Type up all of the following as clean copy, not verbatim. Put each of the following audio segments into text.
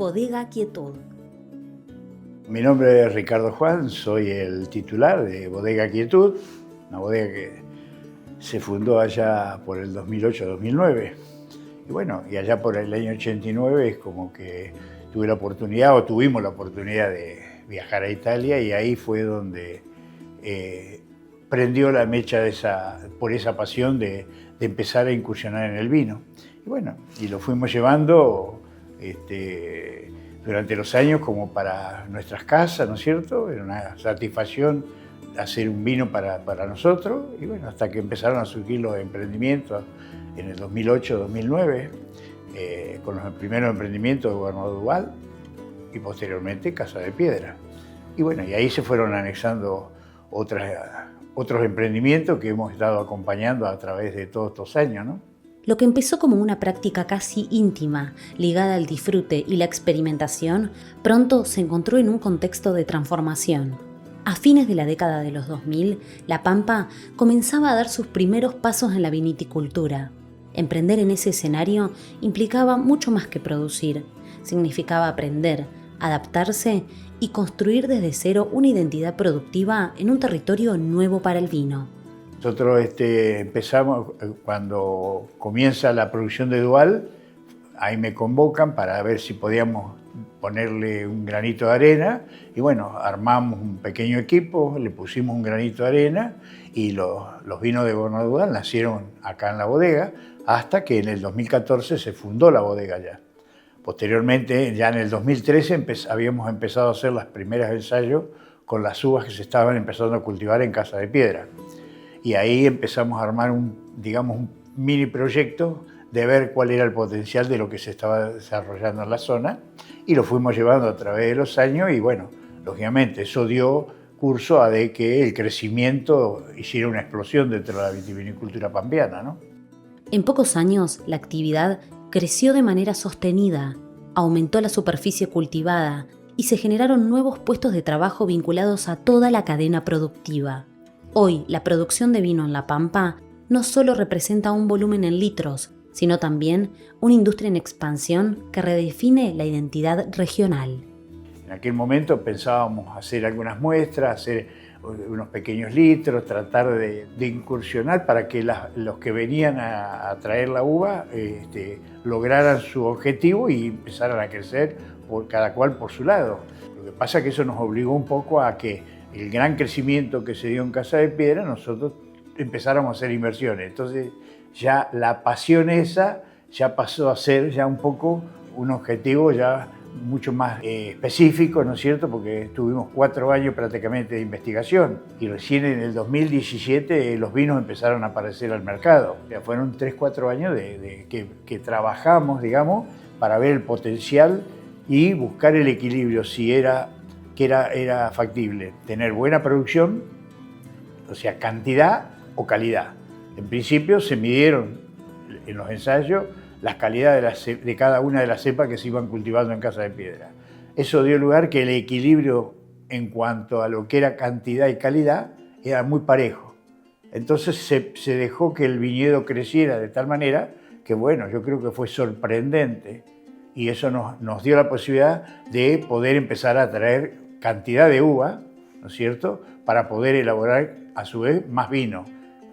Bodega Quietud. Mi nombre es Ricardo Juan, soy el titular de Bodega Quietud, una bodega que se fundó allá por el 2008-2009. Y bueno, y allá por el año 89 es como que tuvimos la oportunidad de viajar a Italia, y ahí fue donde prendió la mecha por esa pasión de empezar a incursionar en el vino. Y bueno, y lo fuimos llevando durante los años como para nuestras casas, ¿no es cierto? Era una satisfacción hacer un vino para nosotros, y bueno, hasta que empezaron a surgir los emprendimientos en el 2008-2009, con los primeros emprendimientos de Gobernador Duval y posteriormente Casa de Piedra. Y bueno, y ahí se fueron anexando otros emprendimientos que hemos estado acompañando a través de todos estos años, ¿no? Lo que empezó como una práctica casi íntima, ligada al disfrute y la experimentación, pronto se encontró en un contexto de transformación. A fines de la década de los 2000, La Pampa comenzaba a dar sus primeros pasos en la viniticultura. Emprender en ese escenario implicaba mucho más que producir. Significaba aprender, adaptarse y construir desde cero una identidad productiva en un territorio nuevo para el vino. Nosotros empezamos, cuando comienza la producción de Duval, ahí me convocan para ver si podíamos ponerle un granito de arena, y bueno, armamos un pequeño equipo, le pusimos un granito de arena, y los vinos de Gobernador Duval nacieron acá en la bodega, hasta que en el 2014 se fundó la bodega ya. Posteriormente, ya en el 2013, habíamos empezado a hacer los primeros ensayos con las uvas que se estaban empezando a cultivar en Casa de Piedra. Y ahí empezamos a armar un mini proyecto de ver cuál era el potencial de lo que se estaba desarrollando en la zona, y lo fuimos llevando a través de los años, y bueno, lógicamente eso dio curso a de que el crecimiento hiciera una explosión dentro de la vitivinicultura pampeana, ¿no? En pocos años, la actividad creció de manera sostenida, aumentó la superficie cultivada y se generaron nuevos puestos de trabajo vinculados a toda la cadena productiva. Hoy, la producción de vino en La Pampa no solo representa un volumen en litros, sino también una industria en expansión que redefine la identidad regional. En aquel momento pensábamos hacer algunas muestras, hacer unos pequeños litros, tratar de incursionar para que los que venían a traer la uva lograran su objetivo y empezaran a crecer cada cual por su lado. Lo que pasa es que eso nos obligó un poco a que el gran crecimiento que se dio en Casa de Piedra, nosotros empezáramos a hacer inversiones. Entonces ya la pasión esa ya pasó a ser ya un poco un objetivo ya mucho más específico, ¿no es cierto? Porque tuvimos 4 años prácticamente de investigación, y recién en el 2017 los vinos empezaron a aparecer al mercado. O sea, fueron 3-4 años que trabajamos, digamos, para ver el potencial y buscar el equilibrio, si era factible tener buena producción, o sea, cantidad o calidad. En principio se midieron en los ensayos las calidades de cada una de las cepas que se iban cultivando en Casa de Piedra. Eso dio lugar que el equilibrio en cuanto a lo que era cantidad y calidad era muy parejo. Entonces se dejó que el viñedo creciera de tal manera que, bueno, yo creo que fue sorprendente, y eso nos dio la posibilidad de poder empezar a traer cantidad de uva, ¿no es cierto?, para poder elaborar a su vez más vino.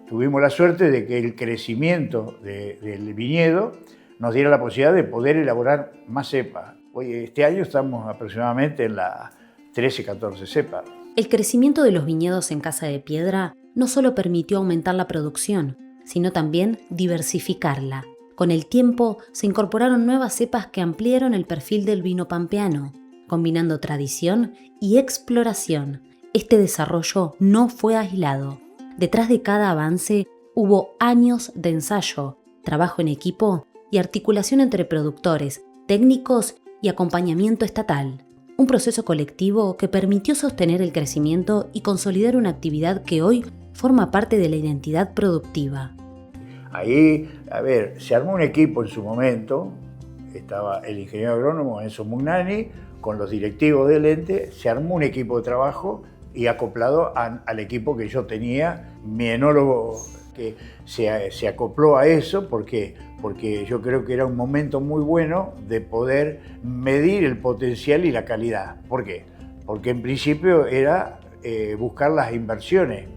Tuvimos la suerte de que el crecimiento del viñedo nos diera la posibilidad de poder elaborar más cepas. Hoy, este año estamos aproximadamente en las 13-14 cepas. El crecimiento de los viñedos en Casa de Piedra no solo permitió aumentar la producción, sino también diversificarla. Con el tiempo se incorporaron nuevas cepas que ampliaron el perfil del vino pampeano, combinando tradición y exploración. Este desarrollo no fue aislado. Detrás de cada avance hubo años de ensayo, trabajo en equipo y articulación entre productores, técnicos y acompañamiento estatal. Un proceso colectivo que permitió sostener el crecimiento y consolidar una actividad que hoy forma parte de la identidad productiva. Ahí, se armó un equipo en su momento. Estaba el ingeniero agrónomo Enzo Mugnani con los directivos del ente. Se armó un equipo de trabajo y acoplado al equipo que yo tenía, mi enólogo que se acopló a eso porque yo creo que era un momento muy bueno de poder medir el potencial y la calidad. ¿Por qué? Porque en principio era buscar las inversiones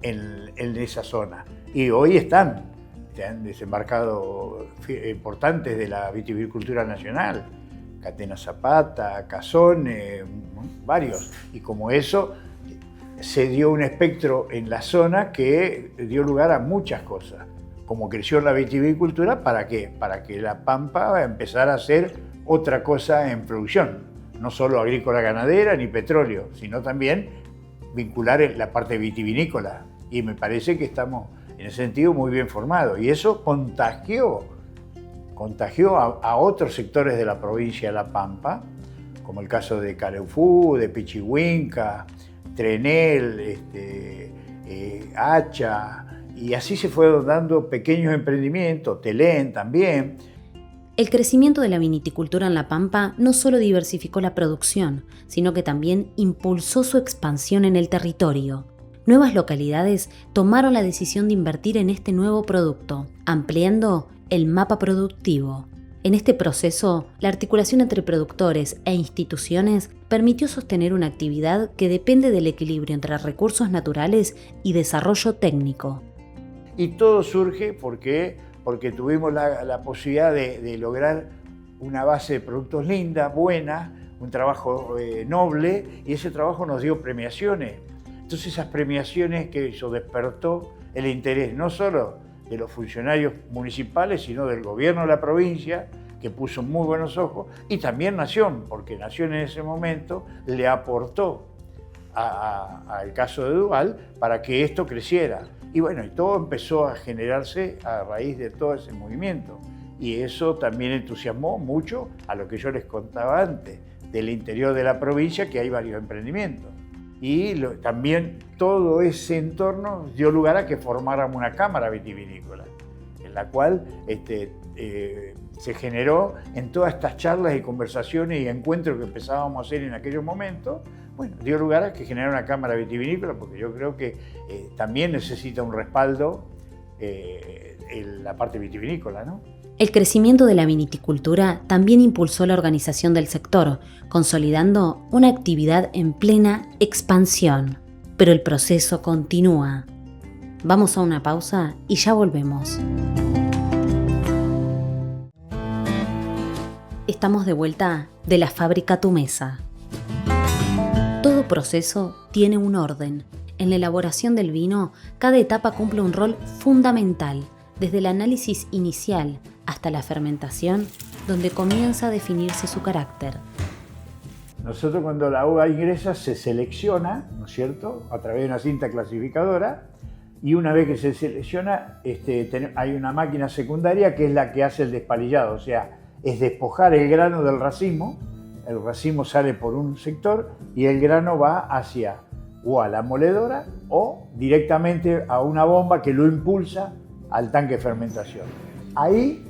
en esa zona. Y hoy se han desembarcado importantes de la vitivicultura nacional, Catena Zapata, Cazón, varios. Y como eso, se dio un espectro en la zona que dio lugar a muchas cosas. Como creció la vitivicultura, ¿para qué? Para que la Pampa empezara a ser otra cosa en producción. No solo agrícola ganadera ni petróleo, sino también vincular la parte vitivinícola. Y me parece que estamos en ese sentido muy bien formados. Y eso contagió a otros sectores de la provincia de La Pampa, como el caso de Careufú, de Pichihuinca, Trenel, Hacha, y así se fueron dando pequeños emprendimientos, Telén también. El crecimiento de la viniticultura en La Pampa no solo diversificó la producción, sino que también impulsó su expansión en el territorio. Nuevas localidades tomaron la decisión de invertir en este nuevo producto, ampliando el mapa productivo. En este proceso, la articulación entre productores e instituciones permitió sostener una actividad que depende del equilibrio entre recursos naturales y desarrollo técnico. Y todo surge porque tuvimos la posibilidad de lograr una base de productos linda, buena, un trabajo noble, y ese trabajo nos dio premiaciones. Entonces esas premiaciones que eso despertó el interés no solo de los funcionarios municipales, sino del gobierno de la provincia, que puso muy buenos ojos, y también Nación, porque Nación en ese momento le aportó al caso de Duval para que esto creciera. Y bueno, y todo empezó a generarse a raíz de todo ese movimiento. Y eso también entusiasmó mucho a lo que yo les contaba antes, del interior de la provincia, que hay varios emprendimientos. Y también todo ese entorno dio lugar a que formáramos una cámara vitivinícola, en la cual se generó en todas estas charlas y conversaciones y encuentros que empezábamos a hacer en aquellos momentos, bueno, dio lugar a que generara una cámara vitivinícola, porque yo creo que también necesita un respaldo en la parte vitivinícola, ¿no? El crecimiento de la viniticultura también impulsó la organización del sector, consolidando una actividad en plena expansión. Pero el proceso continúa. Vamos a una pausa y ya volvemos. Estamos de vuelta de la fábrica a tu mesa. Todo proceso tiene un orden. En la elaboración del vino, cada etapa cumple un rol fundamental, desde el análisis inicial hasta la fermentación, donde comienza a definirse su carácter. Nosotros cuando la uva ingresa se selecciona, ¿no es cierto?, a través de una cinta clasificadora, y una vez que se selecciona hay una máquina secundaria que es la que hace el despalillado, o sea, es despojar el grano del racimo. El racimo sale por un sector y el grano va hacia o a la moledora o directamente a una bomba que lo impulsa al tanque de fermentación. Ahí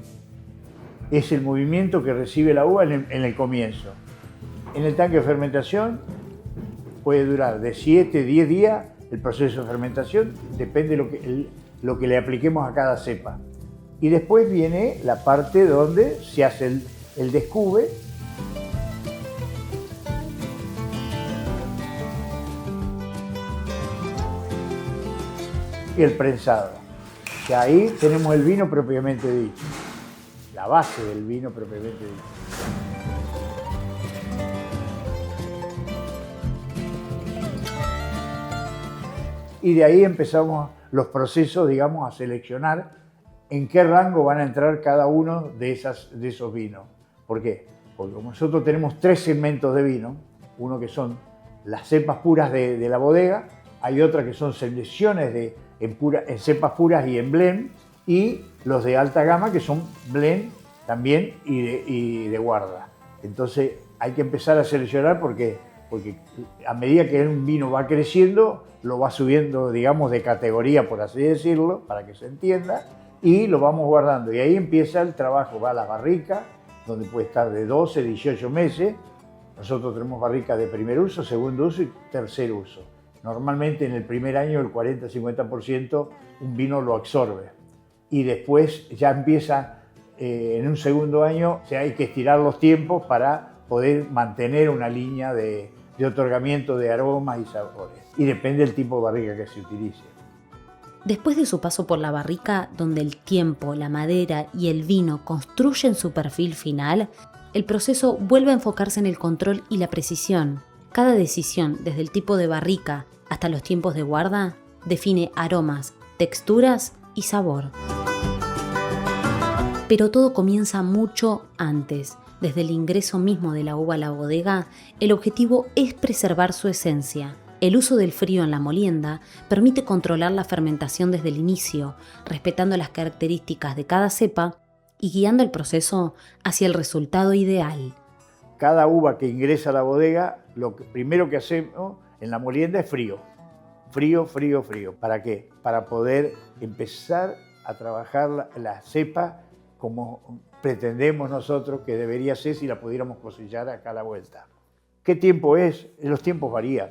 es el movimiento que recibe la uva en el comienzo. En el tanque de fermentación puede durar de 7 a 10 días el proceso de fermentación, depende de lo que le apliquemos a cada cepa. Y después viene la parte donde se hace el descube, y el prensado. Que ahí tenemos el vino propiamente dicho, la base del vino propiamente dicho. Y de ahí empezamos los procesos, digamos, a seleccionar en qué rango van a entrar cada uno de esos vinos. ¿Por qué? Porque como nosotros tenemos 3 segmentos de vino, uno que son las cepas puras de la bodega, hay otra que son selecciones en cepas puras y en blend, y los de alta gama que son blend también y de guarda. Entonces hay que empezar a seleccionar porque a medida que un vino va creciendo, lo va subiendo, digamos, de categoría, por así decirlo, para que se entienda, y lo vamos guardando. Y ahí empieza el trabajo, va a la barrica, donde puede estar de 12 a 18 meses. Nosotros tenemos barricas de primer uso, segundo uso y tercer uso. Normalmente en el primer año el 40-50% un vino lo absorbe y después ya empieza en un segundo año, hay que estirar los tiempos para poder mantener una línea de otorgamiento de aromas y sabores. Y depende del tipo de barrica que se utilice. Después de su paso por la barrica, donde el tiempo, la madera y el vino construyen su perfil final, el proceso vuelve a enfocarse en el control y la precisión. Cada decisión, desde el tipo de barrica hasta los tiempos de guarda, define aromas, texturas y sabor. Pero todo comienza mucho antes. Desde el ingreso mismo de la uva a la bodega, el objetivo es preservar su esencia. El uso del frío en la molienda permite controlar la fermentación desde el inicio, respetando las características de cada cepa y guiando el proceso hacia el resultado ideal. Cada uva que ingresa a la bodega, lo primero que hacemos en la molienda es frío. Frío, frío, frío. ¿Para qué? Para poder empezar a trabajar la cepa como pretendemos nosotros que debería ser si la pudiéramos cosechar acá a la vuelta. ¿Qué tiempo es? Los tiempos varían.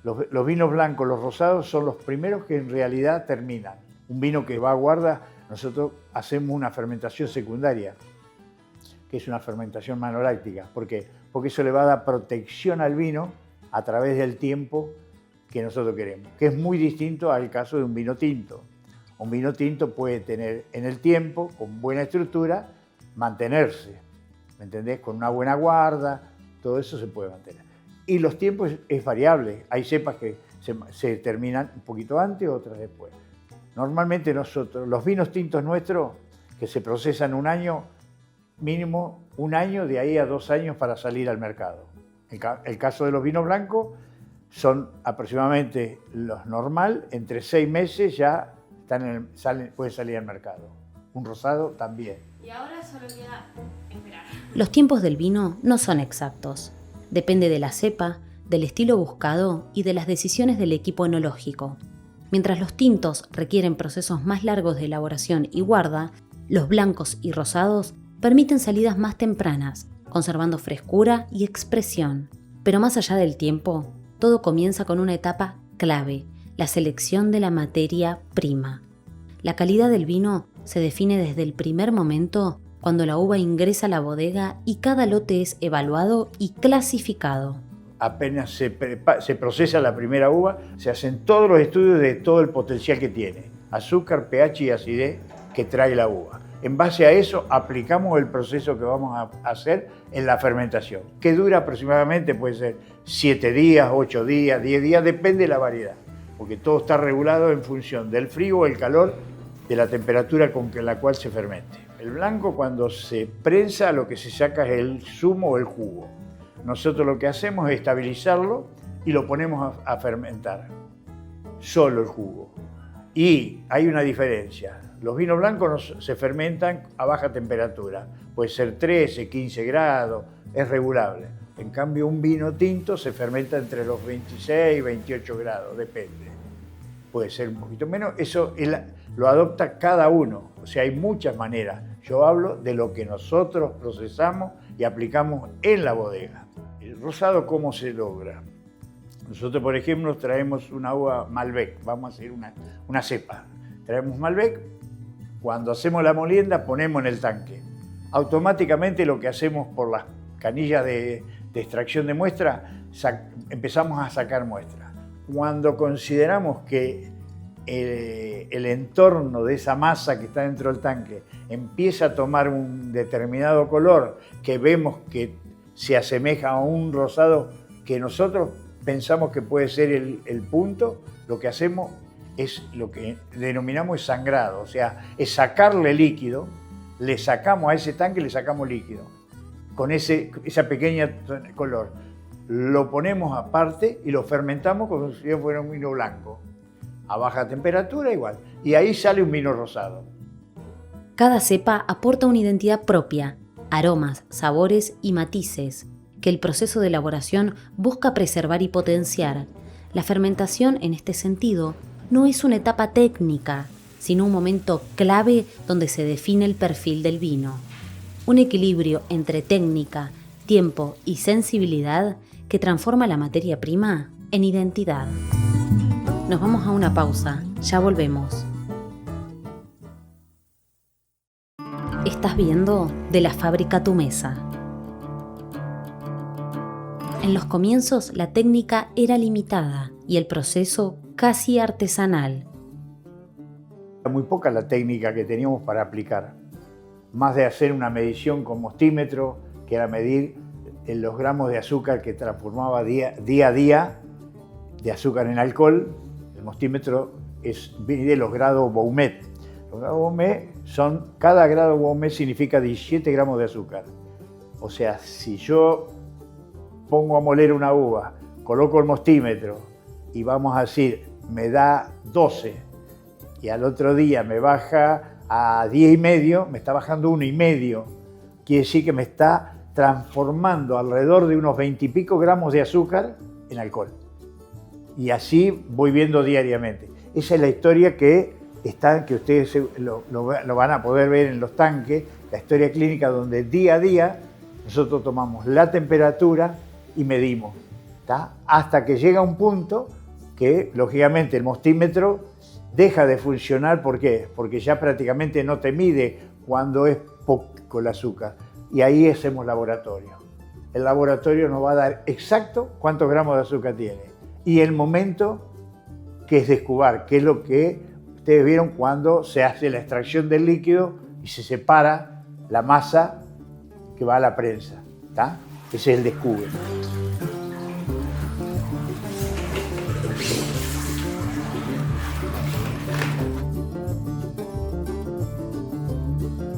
Los vinos blancos, los rosados, son los primeros que en realidad terminan. Un vino que va a guarda, nosotros hacemos una fermentación secundaria, que es una fermentación manoláctica. ¿Por qué? Porque eso le va a dar protección al vino a través del tiempo que nosotros queremos, que es muy distinto al caso de un vino tinto. Un vino tinto puede tener en el tiempo, con buena estructura, mantenerse, ¿me entendés? Con una buena guarda, todo eso se puede mantener. Y los tiempos es variable, hay cepas que se terminan un poquito antes, otras después. Normalmente nosotros, los vinos tintos nuestros, que se procesan un año, mínimo un año, de ahí a 2 años para salir al mercado. El caso de los vinos blancos son aproximadamente los normal, entre 6 meses ya puede salir al mercado. Un rosado también. Y ahora solo queda esperar. Los tiempos del vino no son exactos. Depende de la cepa, del estilo buscado y de las decisiones del equipo enológico. Mientras los tintos requieren procesos más largos de elaboración y guarda, los blancos y rosados permiten salidas más tempranas, conservando frescura y expresión. Pero más allá del tiempo, todo comienza con una etapa clave: la selección de la materia prima. La calidad del vino se define desde el primer momento cuando la uva ingresa a la bodega y cada lote es evaluado y clasificado. Apenas se procesa la primera uva, se hacen todos los estudios de todo el potencial que tiene, azúcar, pH y acidez que trae la uva. En base a eso aplicamos el proceso que vamos a hacer en la fermentación, que dura aproximadamente, puede ser 7 días, 8 días, 10 días, depende de la variedad, porque todo está regulado en función del frío o el calor, de la temperatura con la cual se fermente. El blanco, cuando se prensa, lo que se saca es el zumo o el jugo. Nosotros lo que hacemos es estabilizarlo y lo ponemos a fermentar, solo el jugo. Y hay una diferencia. Los vinos blancos se fermentan a baja temperatura, puede ser 13, 15 grados, es regulable. En cambio, un vino tinto se fermenta entre los 26 y 28 grados, depende. Puede ser un poquito menos, eso lo adopta cada uno, o sea, hay muchas maneras. Yo hablo de lo que nosotros procesamos y aplicamos en la bodega. El rosado, ¿cómo se logra? Nosotros, por ejemplo, traemos una uva Malbec, vamos a hacer una cepa. Traemos Malbec, cuando hacemos la molienda ponemos en el tanque. Automáticamente lo que hacemos por las canillas de extracción de muestra, empezamos a sacar muestras. Cuando consideramos que el entorno de esa masa que está dentro del tanque empieza a tomar un determinado color que vemos que se asemeja a un rosado que nosotros pensamos que puede ser el punto, lo que hacemos es lo que denominamos sangrado, o sea, es sacarle líquido, le sacamos a ese tanque, le sacamos líquido, con esa pequeña color. Lo ponemos aparte y lo fermentamos como si fuera un vino blanco. A baja temperatura igual. Y ahí sale un vino rosado. Cada cepa aporta una identidad propia, aromas, sabores y matices, que el proceso de elaboración busca preservar y potenciar. La fermentación, en este sentido, no es una etapa técnica, sino un momento clave donde se define el perfil del vino. Un equilibrio entre técnica, tiempo y sensibilidad que transforma la materia prima en identidad. Nos vamos a una pausa, ya volvemos. Estás viendo De la Fábrica a tu Mesa. En los comienzos la técnica era limitada y el proceso casi artesanal. Era muy poca la técnica que teníamos para aplicar. Más de hacer una medición con mostímetro, que era medir los gramos de azúcar que transformaba día a día de azúcar en alcohol. El mostímetro mide los grados Boumet. Los grados Boumet cada grado Boumet significa 17 gramos de azúcar. O sea, si yo pongo a moler una uva, coloco el mostímetro y vamos a decir, me da 12 y al otro día me baja a 10,5, me está bajando 1,5. Quiere decir que me está transformando alrededor de unos 20 y pico gramos de azúcar en alcohol. Y así voy viendo diariamente. Esa es la historia que ustedes lo van a poder ver en los tanques, la historia clínica donde día a día nosotros tomamos la temperatura y medimos, ¿tá? Hasta que llega un punto que, lógicamente, el mostímetro deja de funcionar. ¿Por qué? Porque ya prácticamente no te mide cuando es poco el azúcar. Y ahí hacemos laboratorio. El laboratorio nos va a dar exacto cuántos gramos de azúcar tiene. Y el momento que es descubar, que es lo que ustedes vieron cuando se hace la extracción del líquido y se separa la masa que va a la prensa, ¿tá? Ese es el descubre.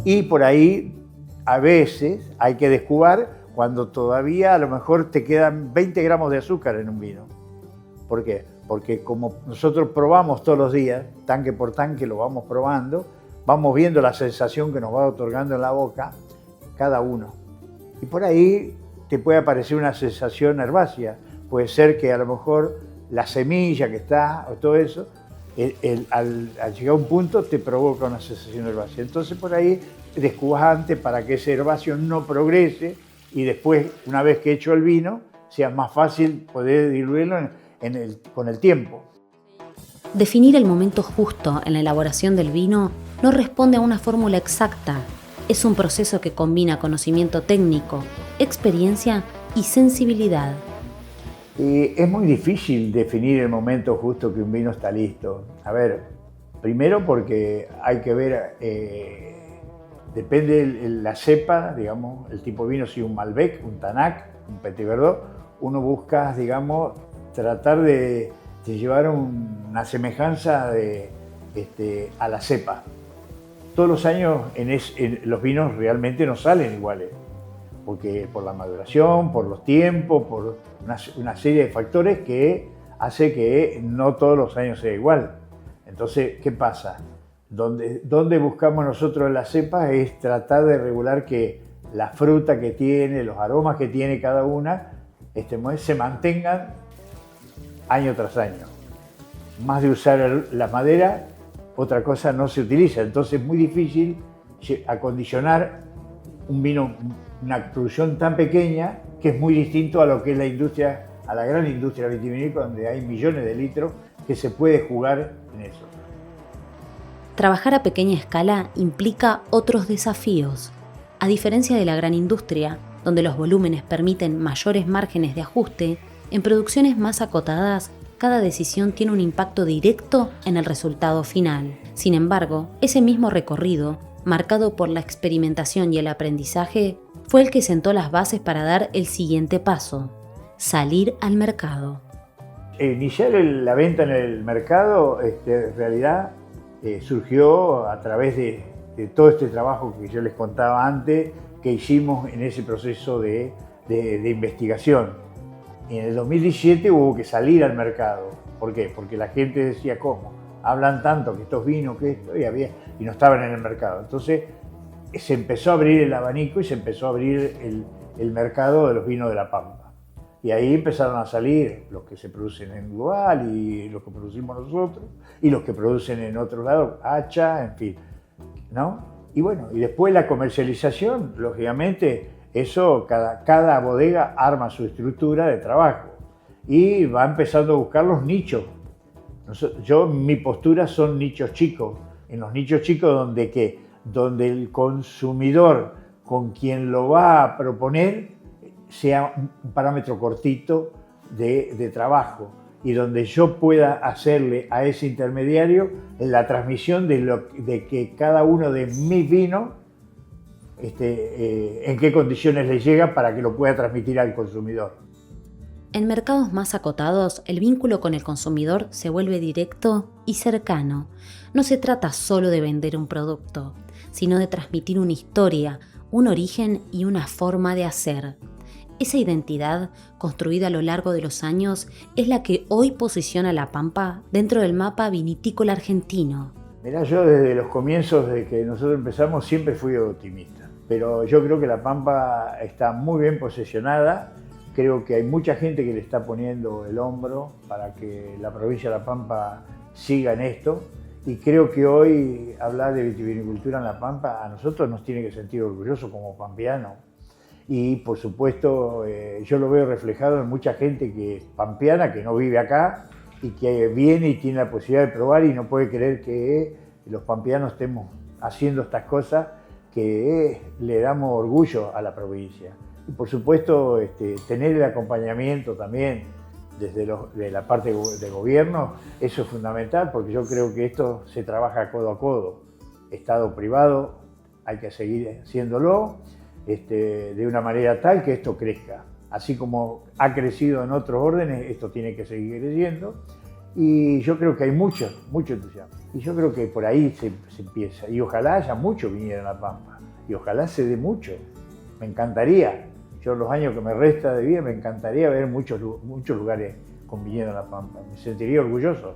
Y por ahí a veces hay que descubar cuando todavía a lo mejor te quedan 20 gramos de azúcar en un vino. ¿Por qué? Porque como nosotros probamos todos los días, tanque por tanque lo vamos probando, vamos viendo la sensación que nos va otorgando en la boca cada uno. Y por ahí te puede aparecer una sensación herbácea. Puede ser que a lo mejor la semilla que está o todo eso, al llegar a un punto te provoca una sensación herbácea. Entonces por ahí descubas antes para que ese herbáceo no progrese y después, una vez que hecho el vino, sea más fácil poder diluirlo con el tiempo. Definir el momento justo en la elaboración del vino no responde a una fórmula exacta. Es un proceso que combina conocimiento técnico, experiencia y sensibilidad. Es muy difícil definir el momento justo que un vino está listo. A ver, primero porque hay que ver, depende la cepa, digamos, el tipo de vino, si un Malbec, un Tannat, un Petit Verdot, uno busca, digamos, tratar de llevar una semejanza a la cepa. Todos los años los vinos realmente no salen iguales, porque por la maduración, por los tiempos, por una serie de factores que hace que no todos los años sea igual. Entonces, ¿qué pasa? Donde buscamos nosotros en la cepa es tratar de regular que la fruta que tiene, los aromas que tiene cada una, se mantengan año tras año. Más de usar la madera, otra cosa no se utiliza. Entonces es muy difícil acondicionar un vino, una producción tan pequeña, que es muy distinto a lo que es la industria, a la gran industria vitivinícola, donde hay millones de litros que se puede jugar en eso. Trabajar a pequeña escala implica otros desafíos. A diferencia de la gran industria, donde los volúmenes permiten mayores márgenes de ajuste, en producciones más acotadas, cada decisión tiene un impacto directo en el resultado final. Sin embargo, ese mismo recorrido, marcado por la experimentación y el aprendizaje, fue el que sentó las bases para dar el siguiente paso: salir al mercado. Iniciar la venta en el mercado, en realidad, surgió a través de todo este trabajo que yo les contaba antes, que hicimos en ese proceso de investigación. Y en el 2017 hubo que salir al mercado. ¿Por qué? Porque la gente decía, ¿cómo? Hablan tanto que estos vinos, que esto, y no estaban en el mercado. Entonces se empezó a abrir el abanico y se empezó a abrir el mercado de los vinos de La Pampa. Y ahí empezaron a salir los que se producen en Global y los que producimos nosotros, y los que producen en otro lado, Hacha, en fin, ¿no? Y bueno, y después la comercialización, lógicamente, eso cada bodega arma su estructura de trabajo. y va empezando a buscar los nichos. Mi postura son nichos chicos, en los nichos chicos donde el consumidor con quien lo va a proponer sea un parámetro cortito de trabajo y donde yo pueda hacerle a ese intermediario la transmisión de que cada uno de mis vinos en qué condiciones le llega para que lo pueda transmitir al consumidor. En mercados más acotados, el vínculo con el consumidor se vuelve directo y cercano. No se trata solo de vender un producto, sino de transmitir una historia, un origen y una forma de hacer. Esa identidad, construida a lo largo de los años, es la que hoy posiciona a La Pampa dentro del mapa vinitícola argentino. Mirá, yo desde los comienzos de que nosotros empezamos siempre fui optimista, pero yo creo que La Pampa está muy bien posicionada. Creo que hay mucha gente que le está poniendo el hombro para que la provincia de La Pampa siga en esto. Y creo que hoy hablar de vitivinicultura en La Pampa a nosotros nos tiene que sentir orgullosos como pampeanos. Y por supuesto yo lo veo reflejado en mucha gente que es pampeana, que no vive acá y que viene y tiene la posibilidad de probar y no puede creer que los pampeanos estemos haciendo estas cosas que le damos orgullo a la provincia. Y por supuesto tener el acompañamiento también de la parte de gobierno, eso es fundamental porque yo creo que esto se trabaja codo a codo. Estado privado, hay que seguir haciéndolo de una manera tal que esto crezca. Así como ha crecido en otros órdenes, esto tiene que seguir creciendo. Y yo creo que hay mucho entusiasmo. Y yo creo que por ahí se empieza. Y ojalá haya mucho viniera en La Pampa. Y ojalá se dé mucho. Me encantaría. Yo los años que me resta de vida me encantaría ver muchos lugares con viñedo en La Pampa. Me sentiría orgulloso.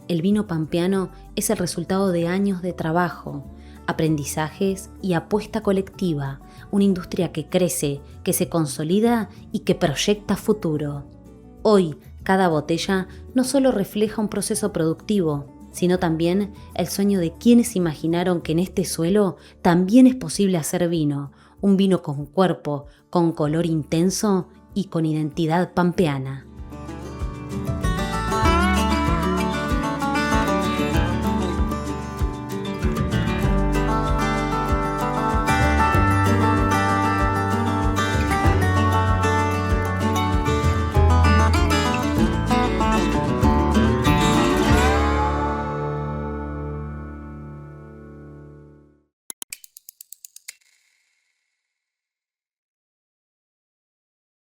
El vino pampeano es el resultado de años de trabajo, aprendizajes y apuesta colectiva, una industria que crece, que se consolida y que proyecta futuro. Hoy, cada botella no solo refleja un proceso productivo, sino también el sueño de quienes imaginaron que en este suelo también es posible hacer vino, un vino con cuerpo, con color intenso y con identidad pampeana.